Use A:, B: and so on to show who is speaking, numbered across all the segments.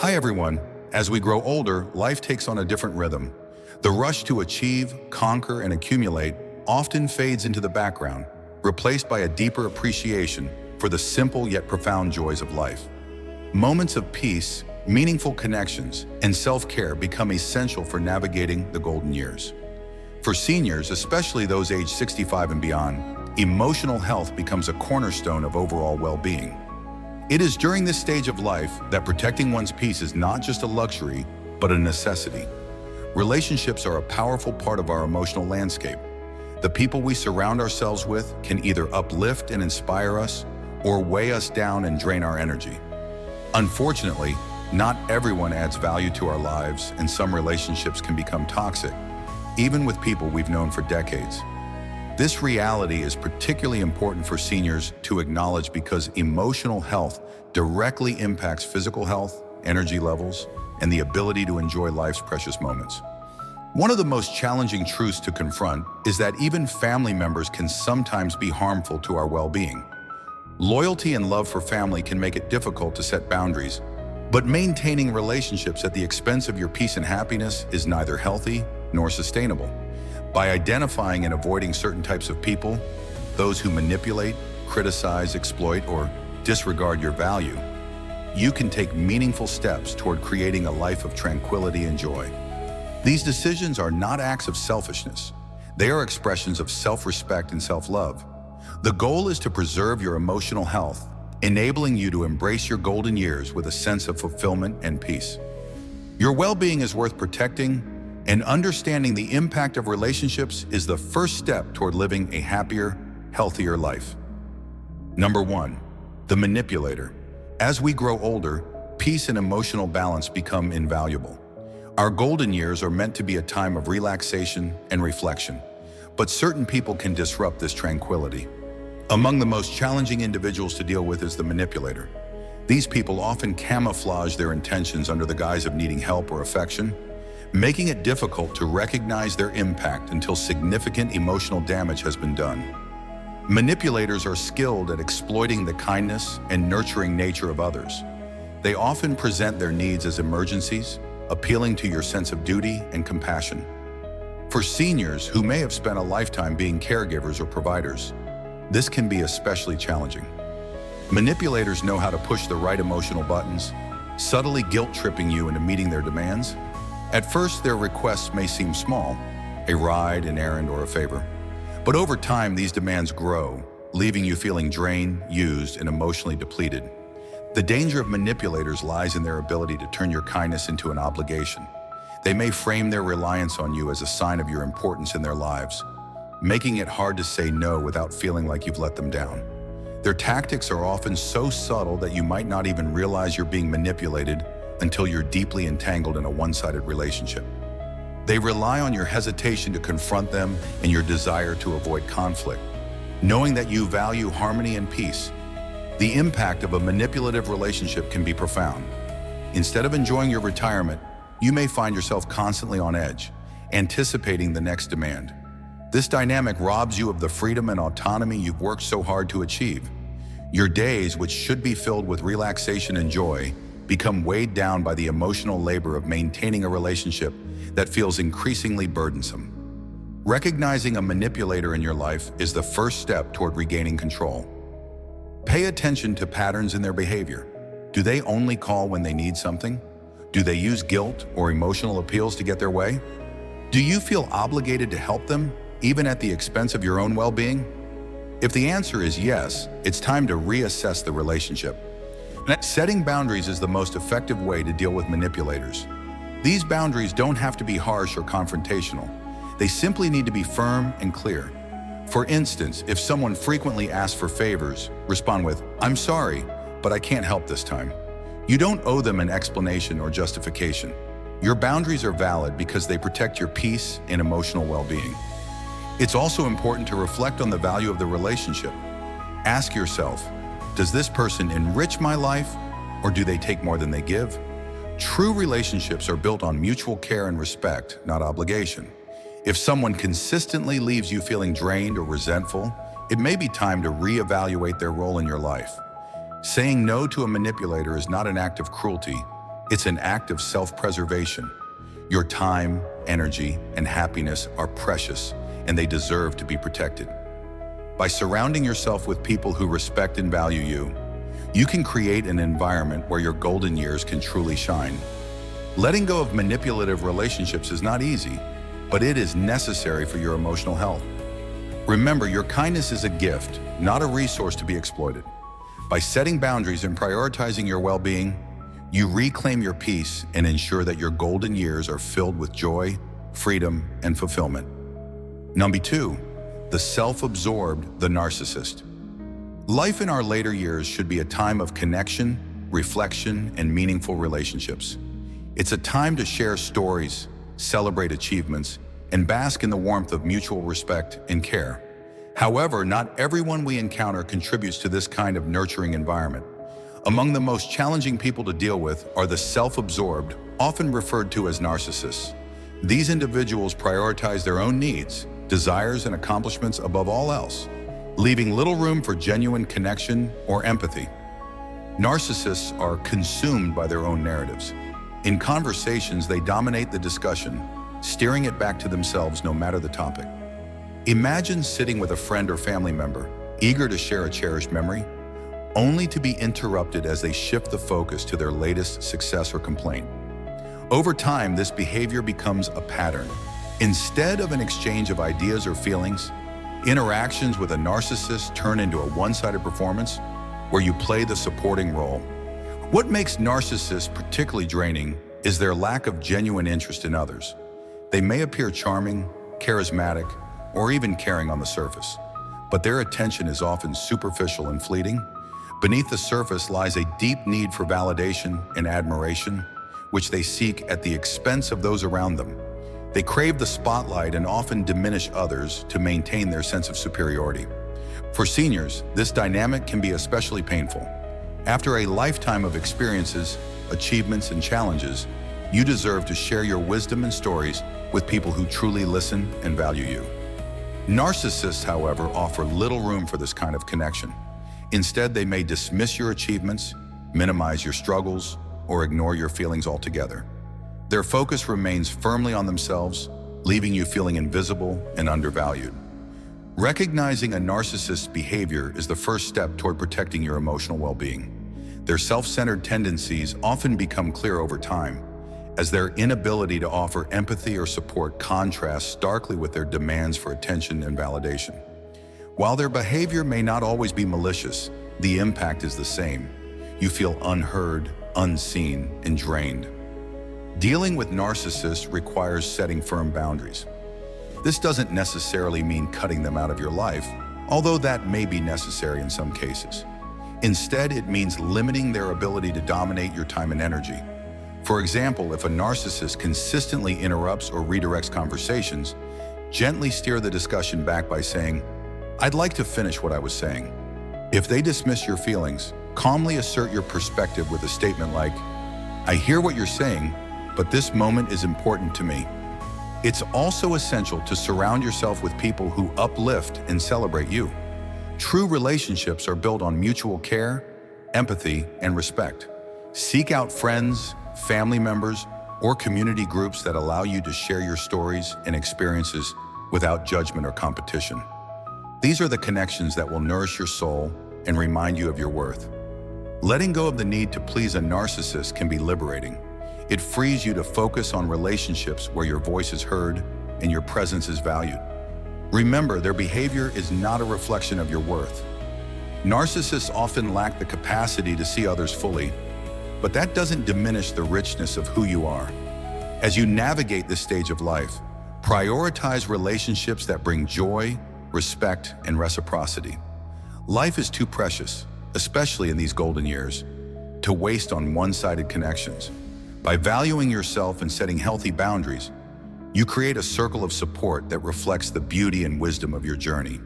A: Hi everyone. As we grow older, life takes on a different rhythm. The rush to achieve, conquer, and accumulate often fades into the background, replaced by a deeper appreciation for the simple yet profound joys of life. Moments of peace, meaningful connections, and self-care become essential for navigating the golden years. For seniors, especially those aged 65 and beyond, emotional health becomes a cornerstone of overall well-being. It is during this stage of life that protecting one's peace is not just a luxury, but a necessity. Relationships are a powerful part of our emotional landscape. The people we surround ourselves with can either uplift and inspire us, or weigh us down and drain our energy. Unfortunately, not everyone adds value to our lives, and some relationships can become toxic, even with people we've known for decades. This reality is particularly important for seniors to acknowledge because emotional health directly impacts physical health, energy levels, and the ability to enjoy life's precious moments. One of the most challenging truths to confront is that even family members can sometimes be harmful to our well-being. Loyalty and love for family can make it difficult to set boundaries, but maintaining relationships at the expense of your peace and happiness is neither healthy nor sustainable. By identifying and avoiding certain types of people, those who manipulate, criticize, exploit, or disregard your value, you can take meaningful steps toward creating a life of tranquility and joy. These decisions are not acts of selfishness. They are expressions of self-respect and self-love. The goal is to preserve your emotional health, enabling you to embrace your golden years with a sense of fulfillment and peace. Your well-being is worth protecting, and understanding the impact of relationships is the first step toward living a happier, healthier life. Number 1, the manipulator. As we grow older, peace and emotional balance become invaluable. Our golden years are meant to be a time of relaxation and reflection, but certain people can disrupt this tranquility. Among the most challenging individuals to deal with is the manipulator. These people often camouflage their intentions under the guise of needing help or affection, making it difficult to recognize their impact until significant emotional damage has been done. Manipulators are skilled at exploiting the kindness and nurturing nature of others. They often present their needs as emergencies, appealing to your sense of duty and compassion. For seniors who may have spent a lifetime being caregivers or providers, this can be especially challenging. Manipulators know how to push the right emotional buttons, subtly guilt-tripping you into meeting their demands. At first, their requests may seem small, a ride, an errand, or a favor. But over time, these demands grow, leaving you feeling drained, used, and emotionally depleted. The danger of manipulators lies in their ability to turn your kindness into an obligation. They may frame their reliance on you as a sign of your importance in their lives, making it hard to say no without feeling like you've let them down. Their tactics are often so subtle that you might not even realize you're being manipulated until you're deeply entangled in a one-sided relationship. They rely on your hesitation to confront them and your desire to avoid conflict, knowing that you value harmony and peace. The impact of a manipulative relationship can be profound. Instead of enjoying your retirement, you may find yourself constantly on edge, anticipating the next demand. This dynamic robs you of the freedom and autonomy you've worked so hard to achieve. Your days, which should be filled with relaxation and joy, become weighed down by the emotional labor of maintaining a relationship that feels increasingly burdensome. Recognizing a manipulator in your life is the first step toward regaining control. Pay attention to patterns in their behavior. Do they only call when they need something? Do they use guilt or emotional appeals to get their way? Do you feel obligated to help them, even at the expense of your own well-being? If the answer is yes, it's time to reassess the relationship. Setting boundaries is the most effective way to deal with manipulators. These boundaries don't have to be harsh or confrontational. They simply need to be firm and clear. For instance, if someone frequently asks for favors, respond with, "I'm sorry, but I can't help this time." You don't owe them an explanation or justification. Your boundaries are valid because they protect your peace and emotional well-being. It's also important to reflect on the value of the relationship. Ask yourself, does this person enrich my life, or do they take more than they give? True relationships are built on mutual care and respect, not obligation. If someone consistently leaves you feeling drained or resentful, it may be time to reevaluate their role in your life. Saying no to a manipulator is not an act of cruelty. It's an act of self-preservation. Your time, energy, and happiness are precious, and they deserve to be protected. By surrounding yourself with people who respect and value you, you can create an environment where your golden years can truly shine. Letting go of manipulative relationships is not easy, but it is necessary for your emotional health. Remember, your kindness is a gift, not a resource to be exploited. By setting boundaries and prioritizing your well-being, you reclaim your peace and ensure that your golden years are filled with joy, freedom, and fulfillment. Number 2, the self-absorbed, the narcissist. Life in our later years should be a time of connection, reflection, and meaningful relationships. It's a time to share stories, celebrate achievements, and bask in the warmth of mutual respect and care. However, not everyone we encounter contributes to this kind of nurturing environment. Among the most challenging people to deal with are the self-absorbed, often referred to as narcissists. These individuals prioritize their own needs, desires, and accomplishments above all else, leaving little room for genuine connection or empathy. Narcissists are consumed by their own narratives. In conversations, they dominate the discussion, steering it back to themselves no matter the topic. Imagine sitting with a friend or family member, eager to share a cherished memory, only to be interrupted as they shift the focus to their latest success or complaint. Over time, this behavior becomes a pattern. Instead of an exchange of ideas or feelings, interactions with a narcissist turn into a one-sided performance where you play the supporting role. What makes narcissists particularly draining is their lack of genuine interest in others. They may appear charming, charismatic, or even caring on the surface, but their attention is often superficial and fleeting. Beneath the surface lies a deep need for validation and admiration, which they seek at the expense of those around them. They crave the spotlight and often diminish others to maintain their sense of superiority. For seniors, this dynamic can be especially painful. After a lifetime of experiences, achievements, and challenges, you deserve to share your wisdom and stories with people who truly listen and value you. Narcissists, however, offer little room for this kind of connection. Instead, they may dismiss your achievements, minimize your struggles, or ignore your feelings altogether. Their focus remains firmly on themselves, leaving you feeling invisible and undervalued. Recognizing a narcissist's behavior is the first step toward protecting your emotional well-being. Their self-centered tendencies often become clear over time, as their inability to offer empathy or support contrasts starkly with their demands for attention and validation. While their behavior may not always be malicious, the impact is the same. You feel unheard, unseen, and drained. Dealing with narcissists requires setting firm boundaries. This doesn't necessarily mean cutting them out of your life, although that may be necessary in some cases. Instead, it means limiting their ability to dominate your time and energy. For example, if a narcissist consistently interrupts or redirects conversations, gently steer the discussion back by saying, "I'd like to finish what I was saying." If they dismiss your feelings, calmly assert your perspective with a statement like, "I hear what you're saying, but this moment is important to me." It's also essential to surround yourself with people who uplift and celebrate you. True relationships are built on mutual care, empathy, and respect. Seek out friends, family members, or community groups that allow you to share your stories and experiences without judgment or competition. These are the connections that will nourish your soul and remind you of your worth. Letting go of the need to please a narcissist can be liberating. It frees you to focus on relationships where your voice is heard and your presence is valued. Remember, their behavior is not a reflection of your worth. Narcissists often lack the capacity to see others fully, but that doesn't diminish the richness of who you are. As you navigate this stage of life, prioritize relationships that bring joy, respect, and reciprocity. Life is too precious, especially in these golden years, to waste on one-sided connections. By valuing yourself and setting healthy boundaries, you create a circle of support that reflects the beauty and wisdom of your journey.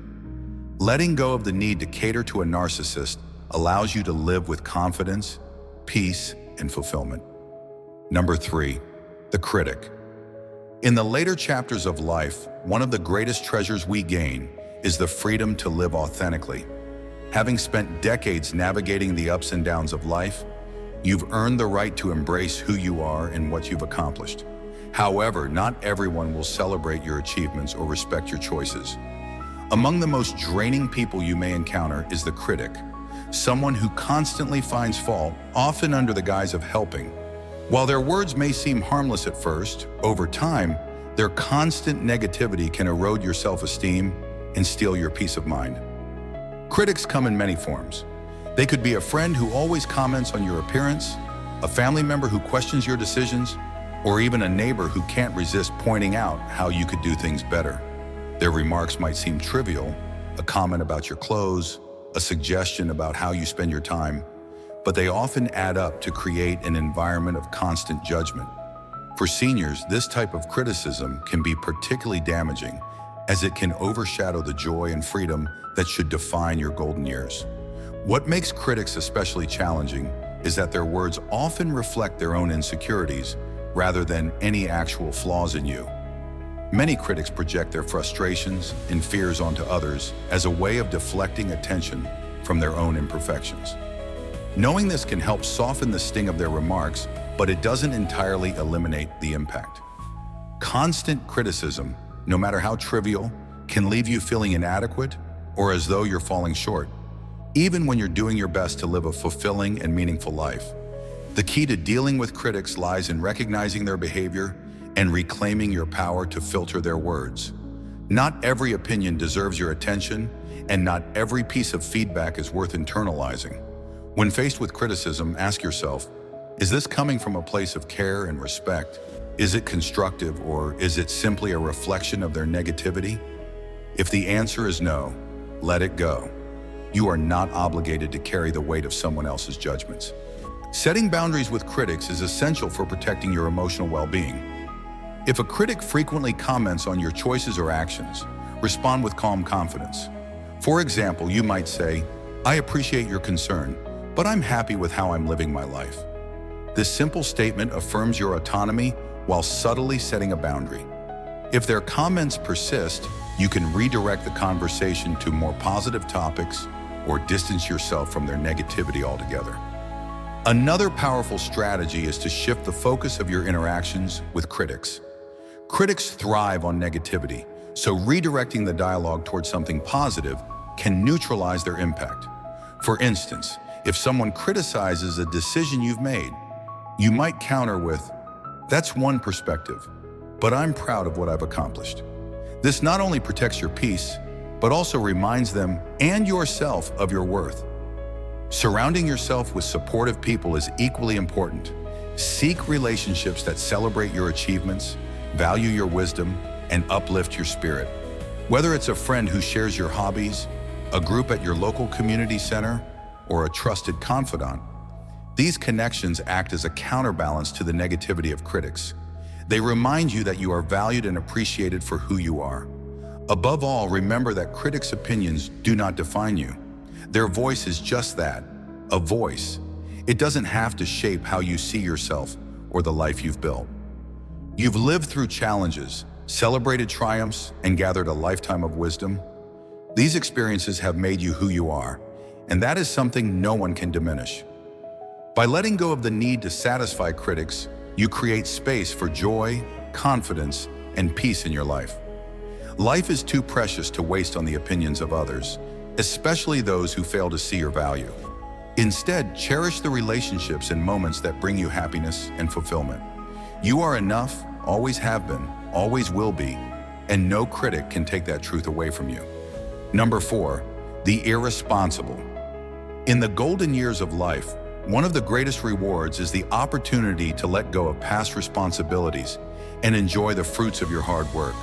A: Letting go of the need to cater to a narcissist allows you to live with confidence, peace, and fulfillment. Number 3, the critic. In the later chapters of life, one of the greatest treasures we gain is the freedom to live authentically. Having spent decades navigating the ups and downs of life, You've earned the right to embrace who you are and what you've accomplished. However, not everyone will celebrate your achievements or respect your choices. Among the most draining people you may encounter is the critic, someone who constantly finds fault, often under the guise of helping. While their words may seem harmless at first, over time, their constant negativity can erode your self-esteem and steal your peace of mind. Critics come in many forms. They could be a friend who always comments on your appearance, a family member who questions your decisions, or even a neighbor who can't resist pointing out how you could do things better. Their remarks might seem trivial, a comment about your clothes, a suggestion about how you spend your time, but they often add up to create an environment of constant judgment. For seniors, this type of criticism can be particularly damaging, as it can overshadow the joy and freedom that should define your golden years. What makes critics especially challenging is that their words often reflect their own insecurities rather than any actual flaws in you. Many critics project their frustrations and fears onto others as a way of deflecting attention from their own imperfections. Knowing this can help soften the sting of their remarks, but it doesn't entirely eliminate the impact. Constant criticism, no matter how trivial, can leave you feeling inadequate or as though you're falling short, even when you're doing your best to live a fulfilling and meaningful life. The key to dealing with critics lies in recognizing their behavior and reclaiming your power to filter their words. Not every opinion deserves your attention, and not every piece of feedback is worth internalizing. When faced with criticism, ask yourself, is this coming from a place of care and respect? Is it constructive, or is it simply a reflection of their negativity? If the answer is no, let it go. You are not obligated to carry the weight of someone else's judgments. Setting boundaries with critics is essential for protecting your emotional well-being. If a critic frequently comments on your choices or actions, respond with calm confidence. For example, you might say, "I appreciate your concern, but I'm happy with how I'm living my life." This simple statement affirms your autonomy while subtly setting a boundary. If their comments persist, you can redirect the conversation to more positive topics or distance yourself from their negativity altogether. Another powerful strategy is to shift the focus of your interactions with critics. Critics thrive on negativity, so redirecting the dialogue towards something positive can neutralize their impact. For instance, if someone criticizes a decision you've made, you might counter with, "That's one perspective, but I'm proud of what I've accomplished." This not only protects your peace, but also reminds them and yourself of your worth. Surrounding yourself with supportive people is equally important. Seek relationships that celebrate your achievements, value your wisdom, and uplift your spirit. Whether it's a friend who shares your hobbies, a group at your local community center, or a trusted confidant, these connections act as a counterbalance to the negativity of critics. They remind you that you are valued and appreciated for who you are. Above all, remember that critics' opinions do not define you. Their voice is just that, a voice. It doesn't have to shape how you see yourself or the life you've built. You've lived through challenges, celebrated triumphs, and gathered a lifetime of wisdom. These experiences have made you who you are, and that is something no one can diminish. By letting go of the need to satisfy critics, you create space for joy, confidence, and peace in your life. Life is too precious to waste on the opinions of others, especially those who fail to see your value. Instead, cherish the relationships and moments that bring you happiness and fulfillment. You are enough, always have been, always will be, and no critic can take that truth away from you. Number 4, the irresponsible. In the golden years of life, one of the greatest rewards is the opportunity to let go of past responsibilities and enjoy the fruits of your hard work.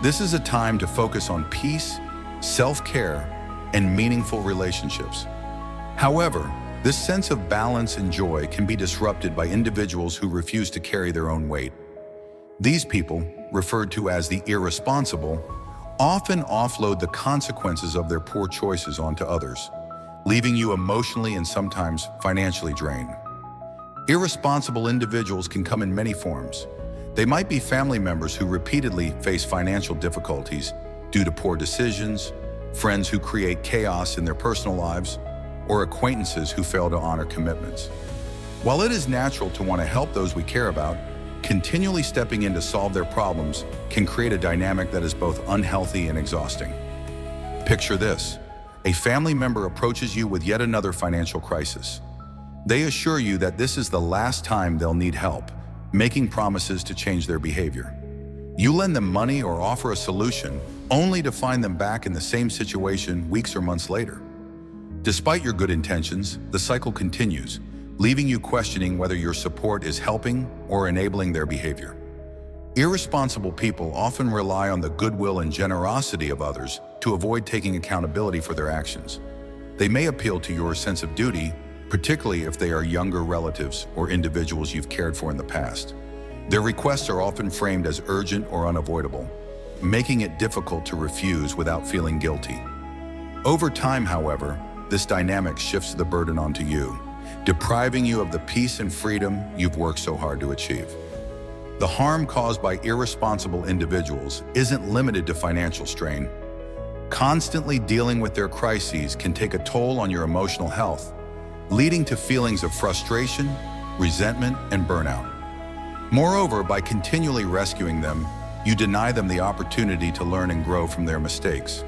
A: This is a time to focus on peace, self-care, and meaningful relationships. However, this sense of balance and joy can be disrupted by individuals who refuse to carry their own weight. These people, referred to as the irresponsible, often offload the consequences of their poor choices onto others, leaving you emotionally and sometimes financially drained. Irresponsible individuals can come in many forms. They might be family members who repeatedly face financial difficulties due to poor decisions, friends who create chaos in their personal lives, or acquaintances who fail to honor commitments. While it is natural to want to help those we care about, continually stepping in to solve their problems can create a dynamic that is both unhealthy and exhausting. Picture this: a family member approaches you with yet another financial crisis. They assure you that this is the last time they'll need help, making promises to change their behavior. You lend them money or offer a solution, only to find them back in the same situation weeks or months later. Despite your good intentions, the cycle continues, leaving you questioning whether your support is helping or enabling their behavior. Irresponsible people often rely on the goodwill and generosity of others to avoid taking accountability for their actions. They may appeal to your sense of duty, particularly if they are younger relatives or individuals you've cared for in the past. Their requests are often framed as urgent or unavoidable, making it difficult to refuse without feeling guilty. Over time, however, this dynamic shifts the burden onto you, depriving you of the peace and freedom you've worked so hard to achieve. The harm caused by irresponsible individuals isn't limited to financial strain. Constantly dealing with their crises can take a toll on your emotional health, leading to feelings of frustration, resentment, and burnout. Moreover, by continually rescuing them, you deny them the opportunity to learn and grow from their mistakes.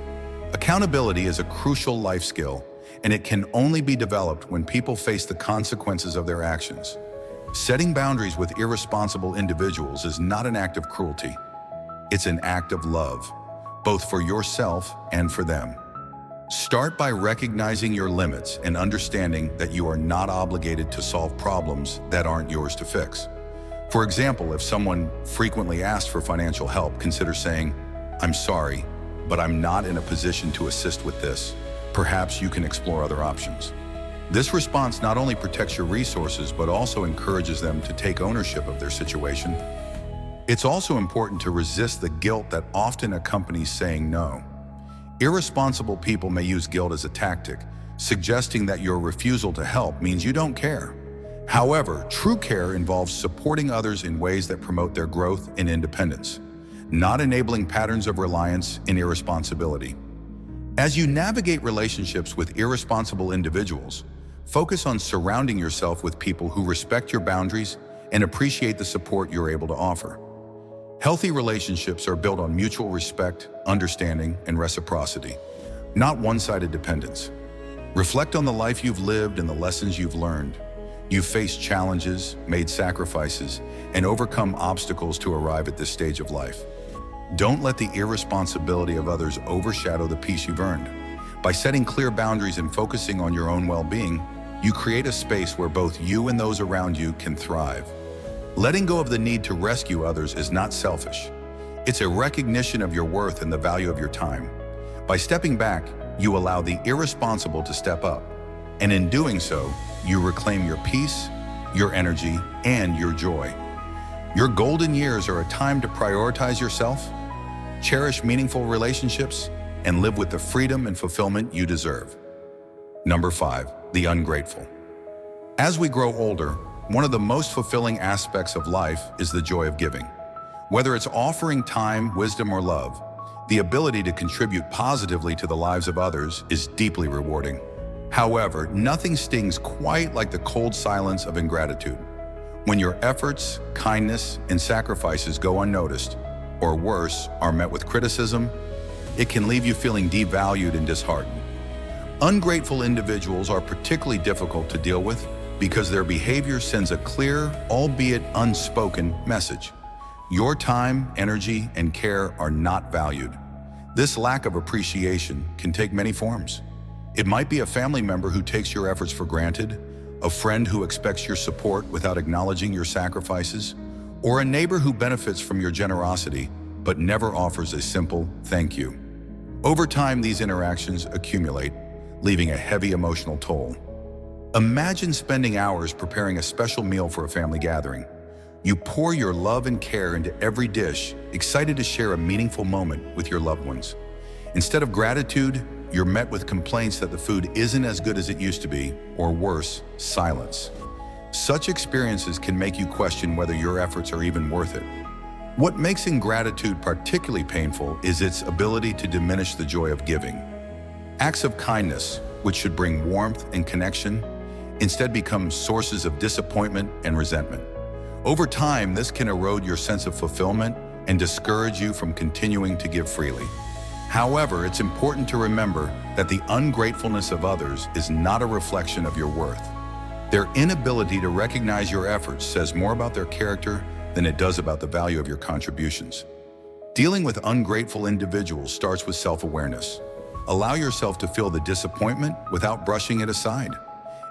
A: Accountability is a crucial life skill, and it can only be developed when people face the consequences of their actions. Setting boundaries with irresponsible individuals is not an act of cruelty. It's an act of love, both for yourself and for them. Start by recognizing your limits and understanding that you are not obligated to solve problems that aren't yours to fix. For example, if someone frequently asks for financial help, consider saying, "I'm sorry, but I'm not in a position to assist with this. Perhaps you can explore other options." This response not only protects your resources, but also encourages them to take ownership of their situation. It's also important to resist the guilt that often accompanies saying no. Irresponsible people may use guilt as a tactic, suggesting that your refusal to help means you don't care. However, true care involves supporting others in ways that promote their growth and independence, not enabling patterns of reliance and irresponsibility. As you navigate relationships with irresponsible individuals, focus on surrounding yourself with people who respect your boundaries and appreciate the support you're able to offer. Healthy relationships are built on mutual respect, understanding, and reciprocity, not one-sided dependence. Reflect on the life you've lived and the lessons you've learned. You've faced challenges, made sacrifices, and overcome obstacles to arrive at this stage of life. Don't let the irresponsibility of others overshadow the peace you've earned. By setting clear boundaries and focusing on your own well-being, you create a space where both you and those around you can thrive. Letting go of the need to rescue others is not selfish. It's a recognition of your worth and the value of your time. By stepping back, you allow the irresponsible to step up. And in doing so, you reclaim your peace, your energy, and your joy. Your golden years are a time to prioritize yourself, cherish meaningful relationships, and live with the freedom and fulfillment you deserve. Number 5, the ungrateful. As we grow older, one of the most fulfilling aspects of life is the joy of giving. Whether it's offering time, wisdom, or love, the ability to contribute positively to the lives of others is deeply rewarding. However, nothing stings quite like the cold silence of ingratitude. When your efforts, kindness, and sacrifices go unnoticed, or worse, are met with criticism, it can leave you feeling devalued and disheartened. Ungrateful individuals are particularly difficult to deal with because their behavior sends a clear, albeit unspoken, message. Your time, energy, and care are not valued. This lack of appreciation can take many forms. It might be a family member who takes your efforts for granted, a friend who expects your support without acknowledging your sacrifices, or a neighbor who benefits from your generosity but never offers a simple thank you. Over time, these interactions accumulate, leaving a heavy emotional toll. Imagine spending hours preparing a special meal for a family gathering. You pour your love and care into every dish, excited to share a meaningful moment with your loved ones. Instead of gratitude, you're met with complaints that the food isn't as good as it used to be, or worse, silence. Such experiences can make you question whether your efforts are even worth it. What makes ingratitude particularly painful is its ability to diminish the joy of giving. Acts of kindness, which should bring warmth and connection, instead become sources of disappointment and resentment. Over time, this can erode your sense of fulfillment and discourage you from continuing to give freely. However, it's important to remember that the ungratefulness of others is not a reflection of your worth. Their inability to recognize your efforts says more about their character than it does about the value of your contributions. Dealing with ungrateful individuals starts with self-awareness. Allow yourself to feel the disappointment without brushing it aside.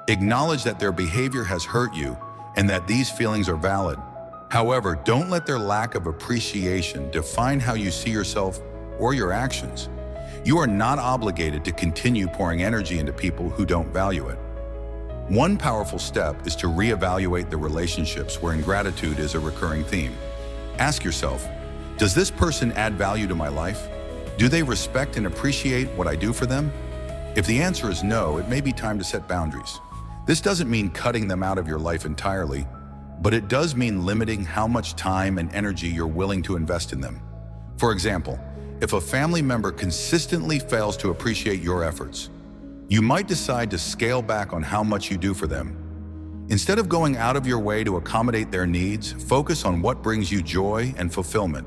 A: Acknowledge that their behavior has hurt you and that these feelings are valid. However, don't let their lack of appreciation define how you see yourself or your actions. You are not obligated to continue pouring energy into people who don't value it. One powerful step is to reevaluate the relationships where ingratitude is a recurring theme. Ask yourself, does this person add value to my life? Do they respect and appreciate what I do for them? If the answer is no, it may be time to set boundaries. This doesn't mean cutting them out of your life entirely, but it does mean limiting how much time and energy you're willing to invest in them. For example, if a family member consistently fails to appreciate your efforts, you might decide to scale back on how much you do for them. Instead of going out of your way to accommodate their needs, focus on what brings you joy and fulfillment.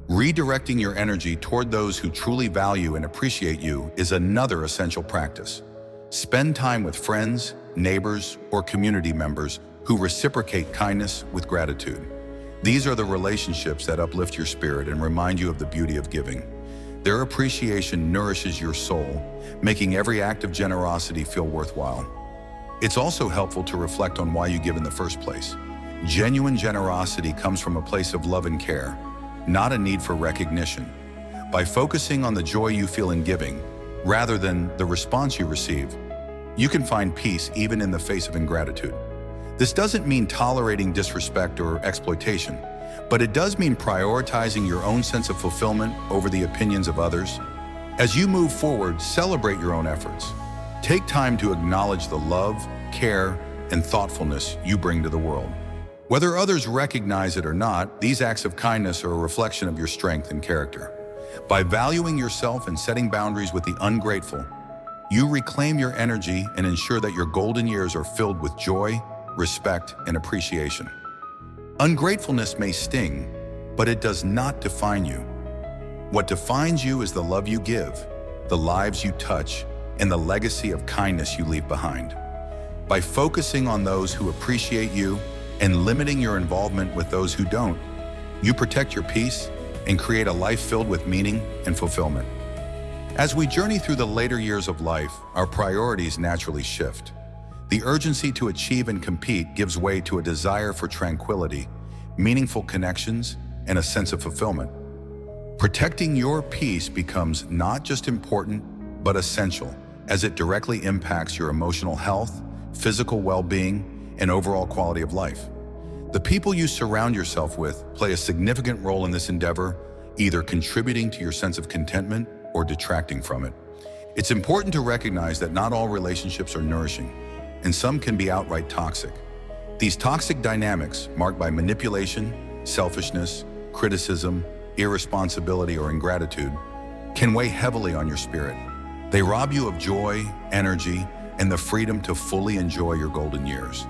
A: Redirecting your energy toward those who truly value and appreciate you is another essential practice. Spend time with friends, neighbors, or community members who reciprocate kindness with gratitude. These are the relationships that uplift your spirit and remind you of the beauty of giving. Their appreciation nourishes your soul, making every act of generosity feel worthwhile. It's also helpful to reflect on why you give in the first place. Genuine generosity comes from a place of love and care, not a need for recognition. By focusing on the joy you feel in giving, rather than the response you receive, you can find peace even in the face of ingratitude. This doesn't mean tolerating disrespect or exploitation, but it does mean prioritizing your own sense of fulfillment over the opinions of others. As you move forward, celebrate your own efforts. Take time to acknowledge the love, care, and thoughtfulness you bring to the world. Whether others recognize it or not, these acts of kindness are a reflection of your strength and character. By valuing yourself and setting boundaries with the ungrateful, you reclaim your energy and ensure that your golden years are filled with joy, respect, and appreciation. Ungratefulness may sting, but it does not define you. What defines you is the love you give, the lives you touch, and the legacy of kindness you leave behind. By focusing on those who appreciate you and limiting your involvement with those who don't, you protect your peace and create a life filled with meaning and fulfillment. As we journey through the later years of life, our priorities naturally shift. The urgency to achieve and compete gives way to a desire for tranquility, meaningful connections, and a sense of fulfillment. Protecting your peace becomes not just important, but essential, as it directly impacts your emotional health, physical well-being, and overall quality of life. The people you surround yourself with play a significant role in this endeavor, either contributing to your sense of contentment or detracting from it. It's important to recognize that not all relationships are nourishing, and some can be outright toxic. These toxic dynamics, marked by manipulation, selfishness, criticism, irresponsibility, or ingratitude, can weigh heavily on your spirit. They rob you of joy, energy, and the freedom to fully enjoy your golden years.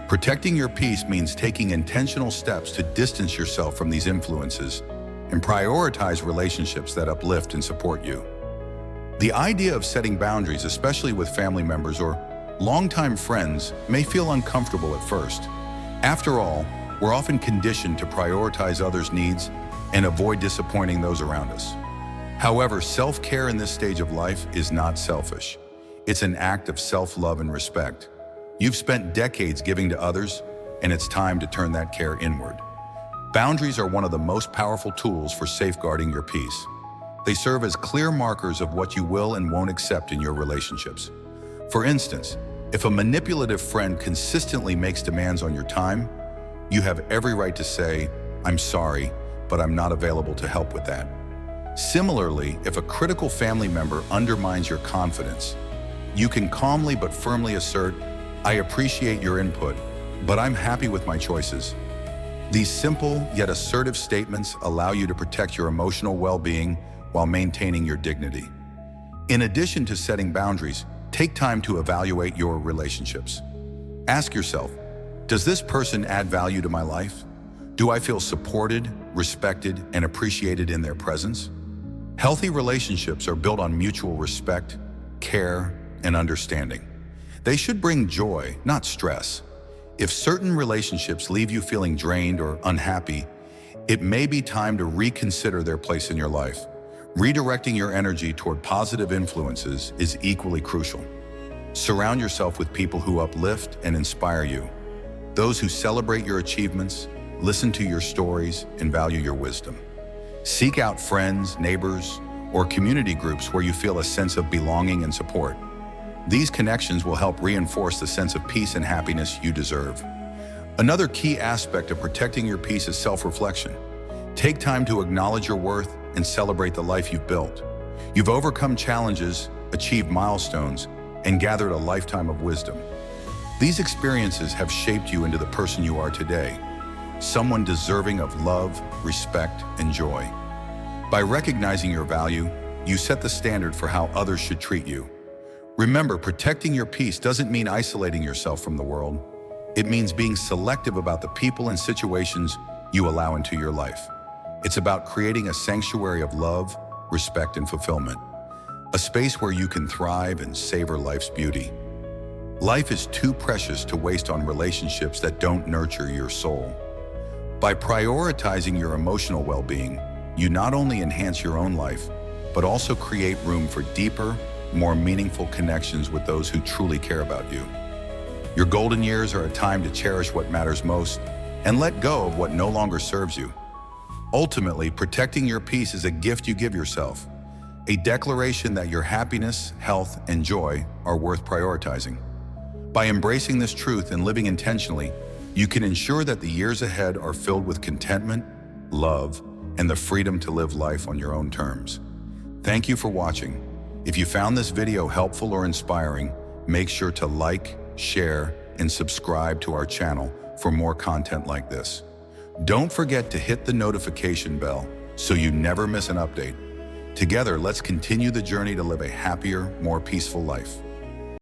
A: Protecting your peace means taking intentional steps to distance yourself from these influences and prioritize relationships that uplift and support you. The idea of setting boundaries, especially with family members or longtime friends, may feel uncomfortable at first. After all, we're often conditioned to prioritize others' needs and avoid disappointing those around us. However, self-care in this stage of life is not selfish. It's an act of self-love and respect. You've spent decades giving to others, and it's time to turn that care inward. Boundaries are one of the most powerful tools for safeguarding your peace. They serve as clear markers of what you will and won't accept in your relationships. For instance, if a manipulative friend consistently makes demands on your time, you have every right to say, "I'm sorry, but I'm not available to help with that." Similarly, if a critical family member undermines your confidence, you can calmly but firmly assert, "I appreciate your input, but I'm happy with my choices." These simple yet assertive statements allow you to protect your emotional well-being while maintaining your dignity. In addition to setting boundaries, take time to evaluate your relationships. Ask yourself, does this person add value to my life? Do I feel supported, respected, and appreciated in their presence? Healthy relationships are built on mutual respect, care, and understanding. They should bring joy, not stress. If certain relationships leave you feeling drained or unhappy, it may be time to reconsider their place in your life. Redirecting your energy toward positive influences is equally crucial. Surround yourself with people who uplift and inspire you. Those who celebrate your achievements, listen to your stories, and value your wisdom. Seek out friends, neighbors, or community groups where you feel a sense of belonging and support. These connections will help reinforce the sense of peace and happiness you deserve. Another key aspect of protecting your peace is self-reflection. Take time to acknowledge your worth and celebrate the life you've built. You've overcome challenges, achieved milestones, and gathered a lifetime of wisdom. These experiences have shaped you into the person you are today, someone deserving of love, respect, and joy. By recognizing your value, you set the standard for how others should treat you. Remember, protecting your peace doesn't mean isolating yourself from the world. It means being selective about the people and situations you allow into your life. It's about creating a sanctuary of love, respect, and fulfillment. A space where you can thrive and savor life's beauty. Life is too precious to waste on relationships that don't nurture your soul. By prioritizing your emotional well-being, you not only enhance your own life, but also create room for deeper, more meaningful connections with those who truly care about you. Your golden years are a time to cherish what matters most and let go of what no longer serves you. Ultimately, protecting your peace is a gift you give yourself, a declaration that your happiness, health, and joy are worth prioritizing. By embracing this truth and living intentionally, you can ensure that the years ahead are filled with contentment, love, and the freedom to live life on your own terms. Thank you for watching. If you found this video helpful or inspiring, make sure to like, share, and subscribe to our channel for more content like this. Don't forget to hit the notification bell so you never miss an update. Together, let's continue the journey to live a happier, more peaceful life.